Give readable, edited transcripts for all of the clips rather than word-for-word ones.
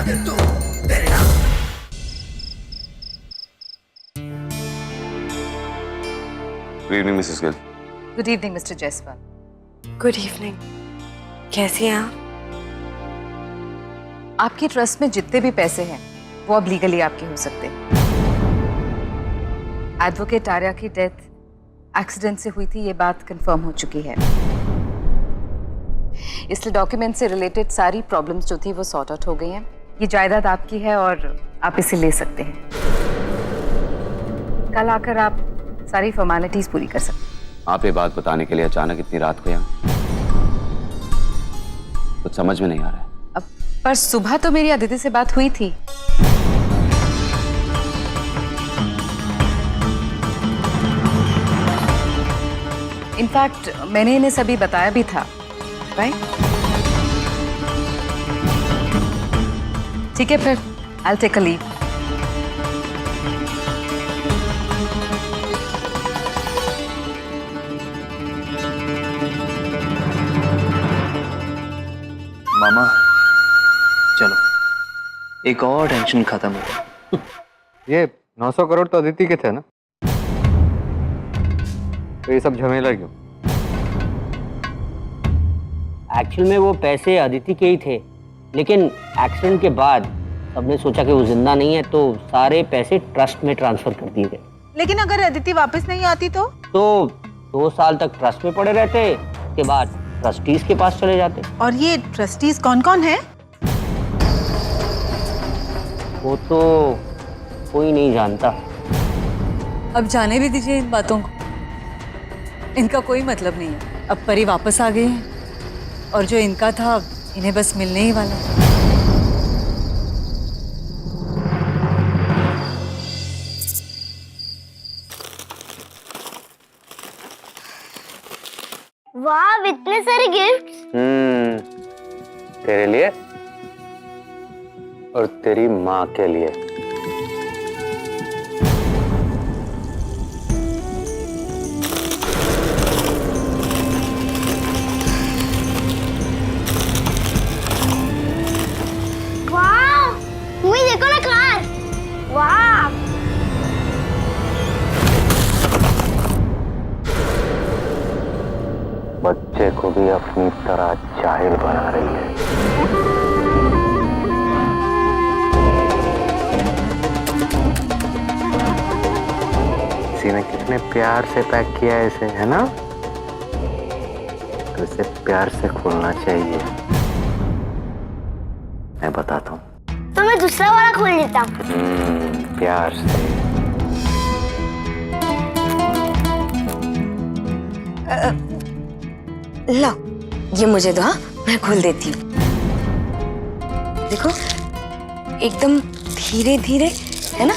Good evening Mrs Gill. Good evening mister Jaiswal. Good evening. कैसे हैं आप? आपकी ट्रस्ट में जितने भी पैसे हैं वो अब लीगली आपके हो सकते हैं। एडवोकेट आर्या की डेथ एक्सीडेंट से हुई थी, ये बात कंफर्म हो चुकी है, इसलिए डॉक्यूमेंट से रिलेटेड सारी प्रॉब्लम्स जो थी वो सॉर्ट आउट हो गई हैं। ये जायदाद आपकी है और आप इसे ले सकते हैं। कल आकर आप सारी फॉर्मेलिटीज पूरी कर सकते हैं। आप ये बात बताने के लिए अचानक इतनी रात को यहाँ? कुछ समझ में नहीं आ रहा है। अब पर सुबह तो मेरी अदिति से बात हुई थी। इनफैक्ट मैंने इन्हें सभी बताया भी था, राइट? ठीक है फिर, I will take a leave. मामा चलो, एक और टेंशन खत्म हो। ये 900 करोड़ तो अदिति के थे ना, तो ये सब झमेला क्यों? एक्चुअल में वो पैसे अदिति के ही थे, लेकिन एक्सीडेंट के बाद सबने सोचा कि वो जिंदा नहीं है, तो सारे पैसे ट्रस्ट में ट्रांसफर कर दिए गए। लेकिन अगर अदिति वापस नहीं आती तो 2 साल तक ट्रस्ट में पड़े रहते, उसके बाद ट्रस्टीज के पास चले जाते। और ये ट्रस्टीज कौन कौन है? वो तो कोई नहीं जानता। अब जाने भी दीजिए इन बातों को, इनका कोई मतलब नहीं है। अब परी वापस आ गई है और जो इनका था इन्हें बस मिलने ही वाला है। वाह, इतने सारे गिफ्ट्स। तेरे लिए और तेरी माँ के लिए। वाह, मुझे देखो ना कार। वाह, बच्चे को भी अपनी तरह जाहिल बना रही है। किसी ने कितने प्यार से पैक किया है इसे, है ना? तो इसे प्यार से खोलना चाहिए। मैं बताता हूँ। तो मैं दूसरा वाला खोल देता हूँ। प्यार से। लो, ये मुझे दो, हाँ? मैं खोल देती हूँ। देखो, एकदम धीरे धीरे, है ना?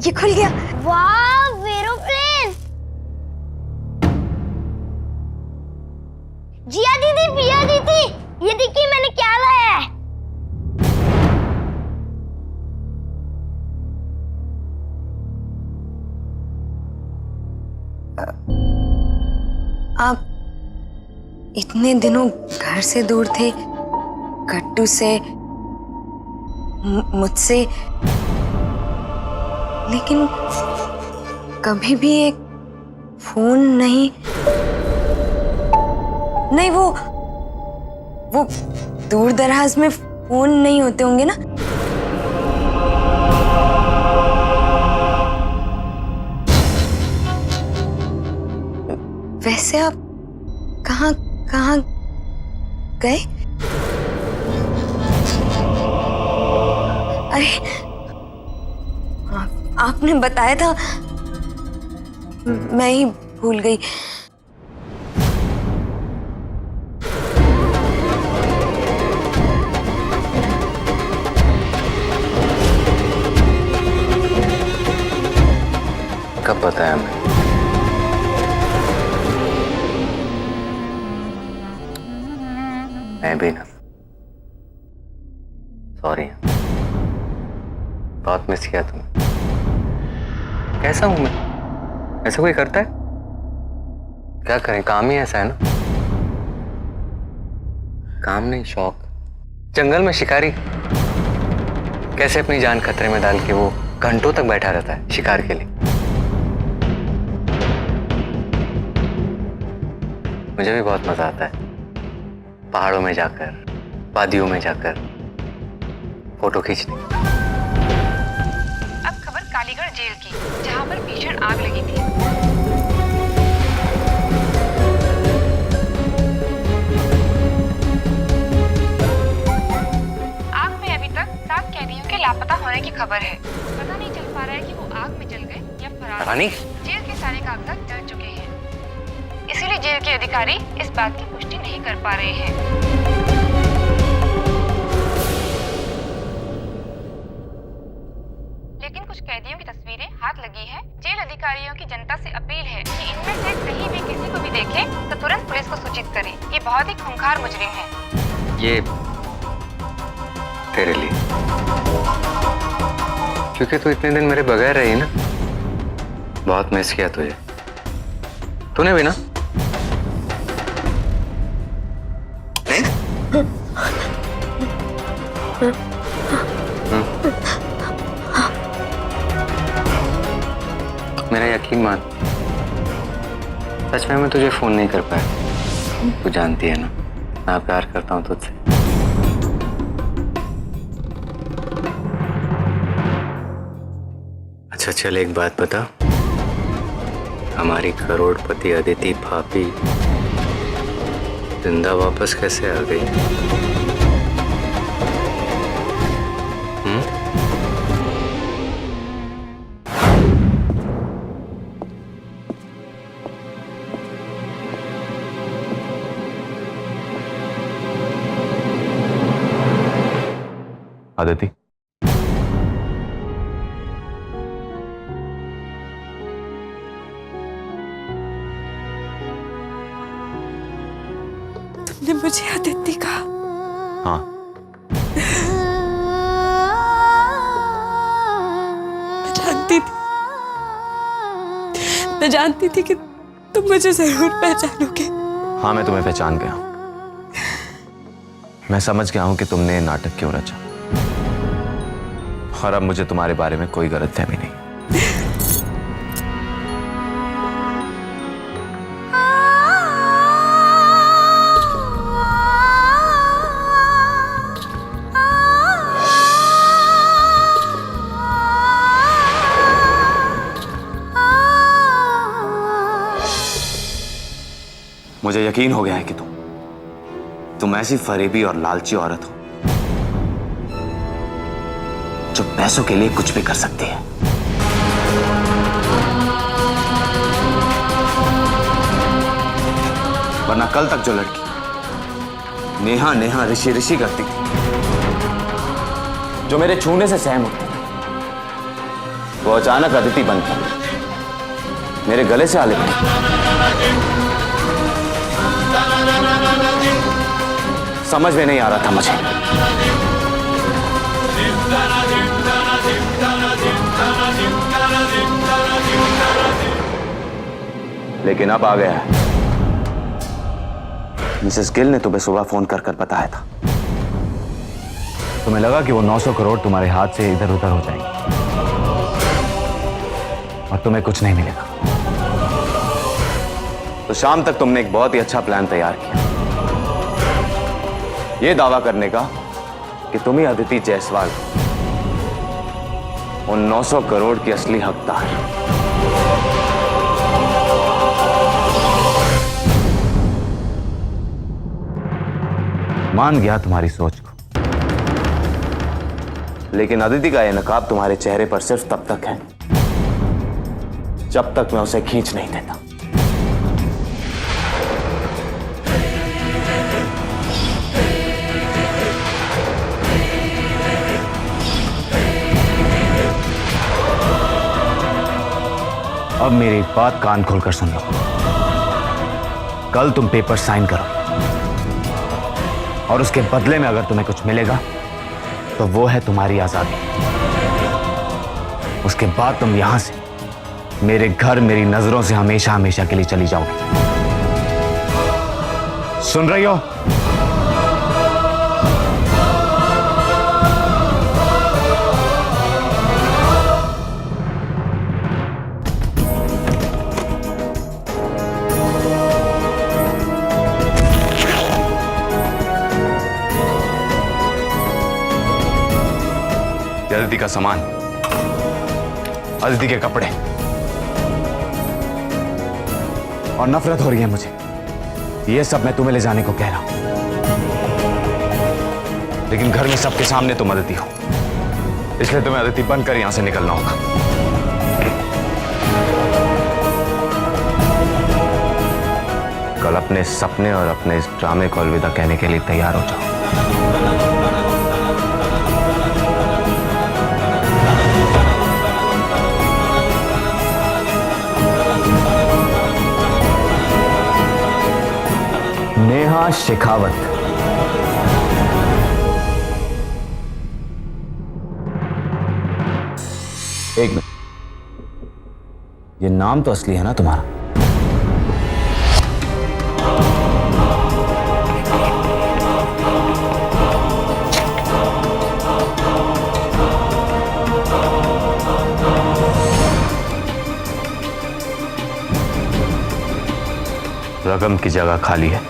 ये खुल गया। वाह, एरोप्लेन। जिया दीदी, पिया दीदी, ये देखिए मैंने क्या लाया है। आप इतने दिनों घर से दूर थे, कट्टू से, मुझसे, लेकिन कभी भी एक फोन नहीं। नहीं, वो दूर दराज में फोन नहीं होते होंगे ना? वैसे आप कहाँ गए? अरे, आपने बताया था, मैं ही भूल गई। कब बताया मैं? मैं भी ना, सॉरी, बहुत मिस किया तुम्हें। कैसा हूं मैं? ऐसा कोई करता है? क्या करें, काम ही ऐसा है ना। काम नहीं, शौक। जंगल में शिकारी कैसे अपनी जान खतरे में डाल के वो घंटों तक बैठा रहता है शिकार के लिए। मुझे भी बहुत मजा आता है पहाड़ों में जाकर, वादियों में जाकर फोटो खींचने। अब खबर कालीगढ़ जेल की, जहां पर भीषण आग लगी थी। आग में अभी तक 7 कैदियों के लापता होने की खबर है। पता नहीं चल पा रहा है कि वो आग में जल गए या फरार। रानी, जेल के सारे कागजात जल चुके हैं, इसीलिए जेल के अधिकारी इस बात की पुष्टि नहीं कर पा रहे हैं। लेकिन कुछ कैदियों की तस्वीरें हाथ लगी है। जेल अधिकारियों की जनता से अपील है कि इनमें से कहीं भी किसी को भी देखे तो तुरंत पुलिस को सूचित करें। ये बहुत ही खूंखार मुजरिम है। ये तेरे लिए, क्योंकि तू इतने दिन मेरे बगैर रही ना, बहुत मिस किया तुझे। तूने भी ना? मेरा यकीन मान, सच में मैं तुझे फोन नहीं कर पाया। तू जानती है ना मैं प्यार करता हूँ तुझसे। अच्छा चल, एक बात बता, हमारी करोड़पति अदिति भाभी जिंदा वापस कैसे आ गई? अदिति, तुमने मुझे अदिति कहा? हाँ, मैं जानती थी कि तुम मुझे जरूर पहचानोगे। हाँ, मैं तुम्हें पहचान गया हूं। मैं समझ गया हूं कि तुमने ये नाटक क्यों रचा, और अब मुझे तुम्हारे बारे में कोई गलतफहमी नहीं। मुझे यकीन हो गया है कि तुम ऐसी फरेबी और लालची औरत हो जो पैसों के लिए कुछ भी कर सकती है। वरना कल तक जो लड़की नेहा नेहा ऋषि ऋषि करती थी, जो मेरे छूने से सहम उठती थी, वो अचानक अदिति बनकर मेरे गले से आ लिपटी। समझ में नहीं आ रहा था मुझे, लेकिन अब आ गया है। मिसेस गिल ने तुम्हें सुबह फोन कर बताया था। तुम्हें लगा कि वो 900 करोड़ तुम्हारे हाथ से इधर उधर हो जाएंगे और तुम्हें कुछ नहीं मिलेगा। तो शाम तक तुमने एक बहुत ही अच्छा प्लान तैयार किया, ये दावा करने का कि तुम ही अदिति जायसवाल उन 900 करोड़ की असली हकदार। मान गया तुम्हारी सोच को, लेकिन अदिति का यह नकाब तुम्हारे चेहरे पर सिर्फ तब तक है जब तक मैं उसे खींच नहीं देता। अब मेरी बात कान खोलकर सुन लो। कल तुम पेपर साइन करो और उसके बदले में अगर तुम्हें कुछ मिलेगा तो वो है तुम्हारी आजादी। उसके बाद तुम यहां से मेरे घर मेरी नजरों से हमेशा हमेशा के लिए चली जाओगी। सुन रही हो? अदिति का सामान, अदिति के कपड़े, और नफरत हो रही है मुझे। ये सब मैं तुम्हें ले जाने को कह रहा हूं, लेकिन घर में सबके सामने तुम अदिति हो, इसलिए तुम्हें अदिति बनकर यहां से निकलना होगा। कल अपने सपने और अपने इस ड्रामे को अलविदा कहने के लिए तैयार हो जाओ। नेहा शेखावत। एक मिनट, ये नाम तो असली है ना तुम्हारा? रकम की जगह खाली है।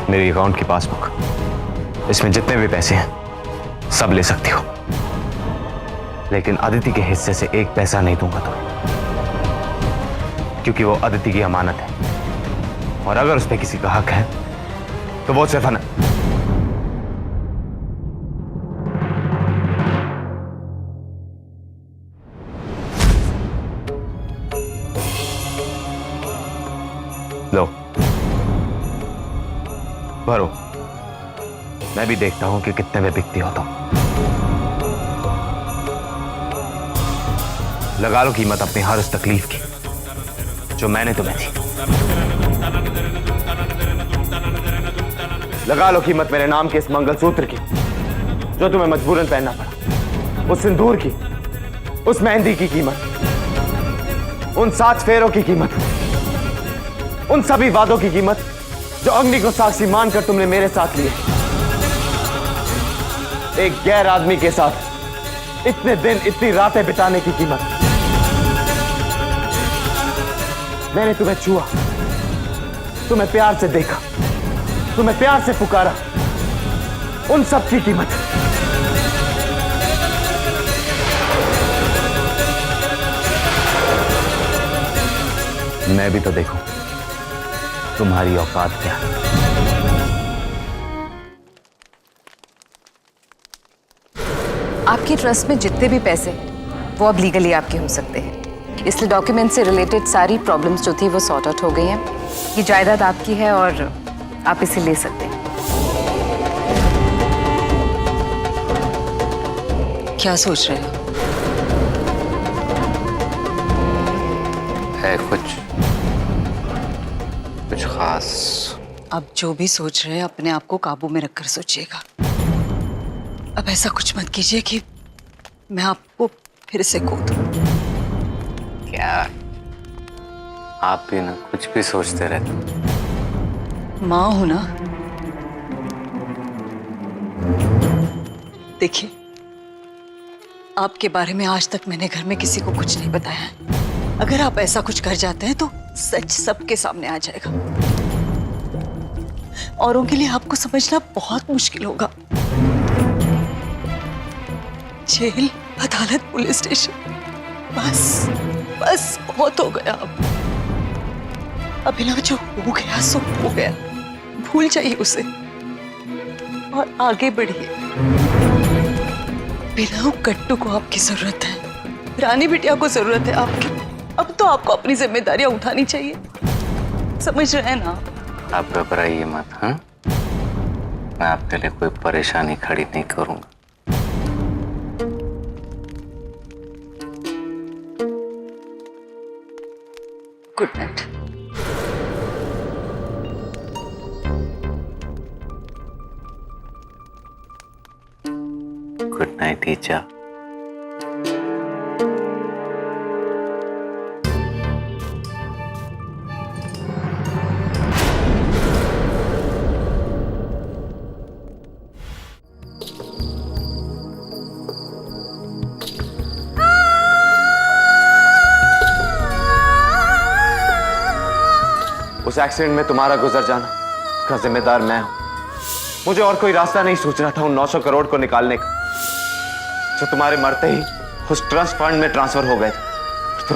मेरी अकाउंट की पासबुक, इसमें जितने भी पैसे हैं सब ले सकती हो, लेकिन अदिति के हिस्से से एक पैसा नहीं दूंगा तुम्हें, क्योंकि वो अदिति की अमानत है, और अगर उस पर किसी का हक है तो वो सिर्फ लो भरो, मैं भी देखता हूं कि कितने में बिकती हो तुम। लगा लो कीमत अपनी हर उस तकलीफ की जो मैंने तुम्हें दी। लगा लो कीमत मेरे नाम के इस मंगलसूत्र की जो तुम्हें मजबूरन पहनना पड़ा, उस सिंदूर की, उस मेहंदी की कीमत, उन 7 फेरों की कीमत, उन सभी वादों की कीमत जो अग्नि को साक्षी मानकर तुमने मेरे साथ लिए। एक गैर आदमी के साथ इतने दिन इतनी रातें बिताने की कीमत। मैंने तुम्हें छुआ, तुम्हें प्यार से देखा, तुम्हें प्यार से पुकारा, उन सब की कीमत। मैं भी तो देखूं तुम्हारी औकात क्या है। आपकी ट्रस्ट में जितने भी पैसे वो अब लीगली आपके हो सकते हैं, इसलिए डॉक्यूमेंट से रिलेटेड सारी प्रॉब्लम्स जो थी वो सॉर्ट आउट हो गई हैं। ये जायदाद आपकी है और आप इसे ले सकते हैं। क्या सोच रहे हो? है कुछ खास? आप जो भी सोच रहे हैं अपने आप को काबू में रखकर सोचिएगा। अब ऐसा कुछ मत कीजिए कि मैं आपको फिर से खो दूं। क्या आप भी ना कुछ भी सोचते रहते? माँ हूं ना। देखिए, आपके बारे में आज तक मैंने घर में किसी को कुछ नहीं बताया है। अगर आप ऐसा कुछ कर जाते हैं तो सच सबके सामने आ जाएगा। औरों के लिए आपको समझना बहुत मुश्किल होगा। जेल, अदालत, पुलिस स्टेशन, बस बस बहुत हो गया। अब ना जो हो गया सो हो गया, भूल जाइए उसे और आगे बढ़िए। बिना कट्टू को आपकी जरूरत है, रानी बिटिया को जरूरत है आपकी। अब तो आपको अपनी जिम्मेदारियां उठानी चाहिए, समझ रहे हैं ना? आप घबराइए मत। हाँ, मैं आपके लिए कोई परेशानी खड़ी नहीं करूंगा। Good night. Good night teacher. उस एक्सीडेंट में तुम्हारा गुजर जाना, उसका जिम्मेदार मैं हूं। मुझे और कोई रास्ता नहीं सोचना था उन 900 करोड़ को निकालने का, जो तुम्हारे मरते ही उस ट्रस्ट फंड में ट्रांसफर हो गए थे। और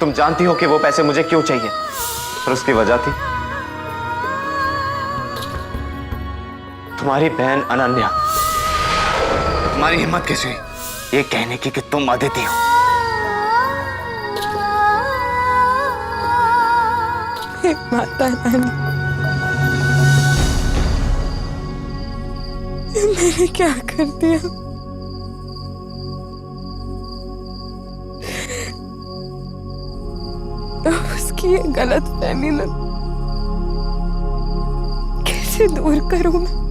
तुम जानती हो कि वो पैसे मुझे क्यों चाहिए, और उसकी वजह थी तुम्हारी बहन अनन्या। तुम्हारी हिम्मत कैसे हुई ये कहने की कि तुम अदिति हो? माता रानी, मैंने क्या कर दिया? उसकी ये गलत फहमी में कैसे दूर करूं मैं?